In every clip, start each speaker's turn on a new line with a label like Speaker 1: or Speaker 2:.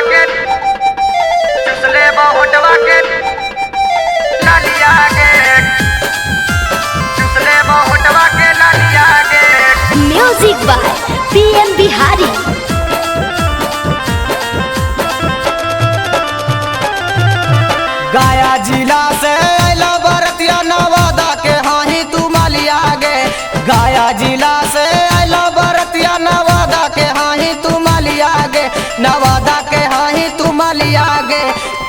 Speaker 1: के चुसले होटवा के लालिया गे चुसले होटवा के लालिया गे।
Speaker 2: Music by PM Bihari.
Speaker 3: Gaya जिला से आइलो बरतिया नवादा के हाही तू मालिया गे। गाया जिला से आइलो बरतिया नवादा के हाही तू मालिया गे। नवादा के हाही तू मालिया गे।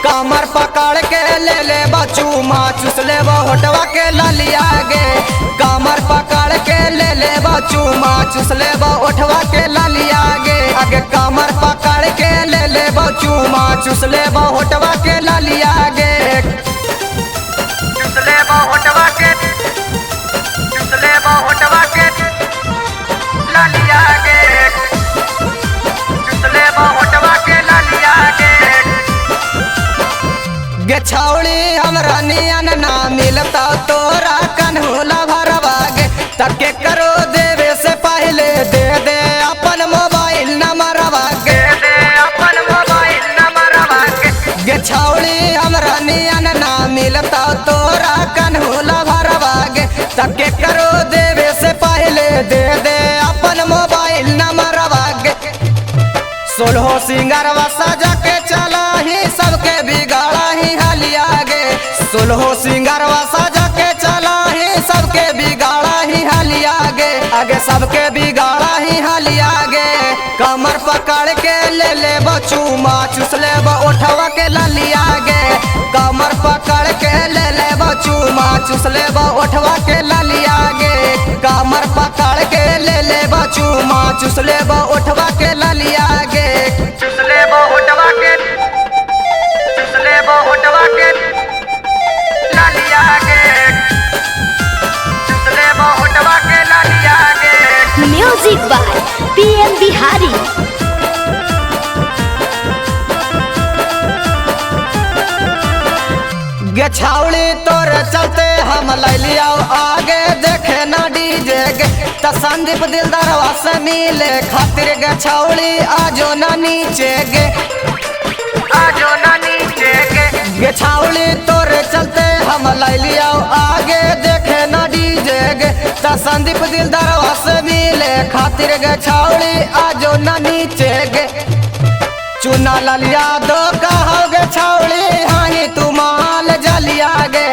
Speaker 3: कमर पकड़ के ले बचू माँ चुसले होटवा के लालिया गे। कमर पकड़ के ले बचू माँ चुसले होठवा के लालिया गे। आगे कमर पकड़ के ले बचू माँ चुसले होटवा के लालिया गे।
Speaker 1: चुसले होटवा के चुसले होटवा के लालिया गे चुसले होटवा के लालिया गे।
Speaker 3: गे छौड़ी हमरा नियन ना मिलता तोरा कन्हुला भरवा गे। तके करो देवे से पहले दे अपन मोबाइल नंबरवा गे।
Speaker 1: दे अपन मोबाइल नंबरवा के।
Speaker 3: गे छौड़ी हमरा नियन ना मिलता तोरा कन्हुला भरवा गे। तके करो देवे से पहले दे अपन मोबाइल नंबरवा गे। सोलहो सिंगारवा सजा के चला ही सबके बिगाड़ा ही हालिया गे। सोलहो सिंगारवा सजा के चला ही सबके बिगाड़ा ही हालिया गे। आगे सबके बिगाड़ा ही हालिया गे। कमर पकड़ के ले बचू माँ चुसले ओठवा के लालिया गे। कमर पकड़ के ले बचू माँ चुसले ओठवा के लालिया गे। कमर पकड़ के ले बचू माँ चुसले ओठवा के लालिया गे।
Speaker 1: चुसले होटवा के चुसले होटवा के लालिया गे चुसले होटवा के लालिया गे।
Speaker 2: Music by PM Bihari.
Speaker 3: गे छावड़ी तोर चलते हम लिया आगे देखे ना डीजे गे। त संदीप दिलदार से मिले खातिर गे छावड़ी आजो ना नीचे गे।
Speaker 1: आजो ना नीचे गे।
Speaker 3: गे छावड़ी तोर चलते हम लिया आगे देखे ना डीजे गे। त संदीप दिलदार से मिले खातिर गे छावड़ी आजो ना नीचे गे। चुना लाल यादव कहोगे छावड़ी हाही तू माल जलिया गे।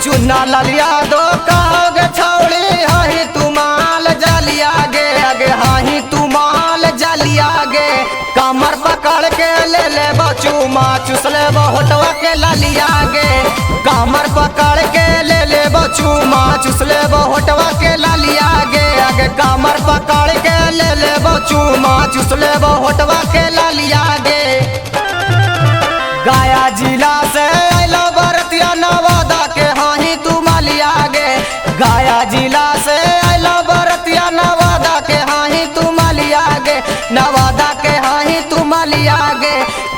Speaker 3: चुना लाल यादव कहोगे छावड़ी हाही तू माल जलिया गे। आगे हाही तू माल जलिया गे। कमर पकड़ के ले बचू माँ चुसले होटवा के लालिया गे। कमर पकड़ के ले बचू माँ चुसले होटवा के लालिया गे। आगे कमर पकड़ के ले बचू माँ चुसले होटवा के लालिया गे। गाया जिला से आइलो बरतिया नवादा के हाही तू मालिया गे। गाया जिला से आइलो बरतिया नवादा के हाही तू मालिया गे। नवादा के हाही तू मालिया गे।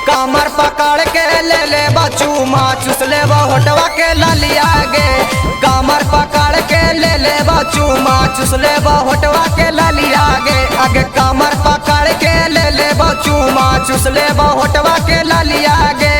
Speaker 3: कमर पकड़ के ले बचू माँ चुसले होटवा के लालिया गे। कमर पकड़ के ले बचू माँ चुसले होटवा के लालिया गे। आगे कमर पकड़ के ले बचू माँ चुसले होटवा के लालिया गे।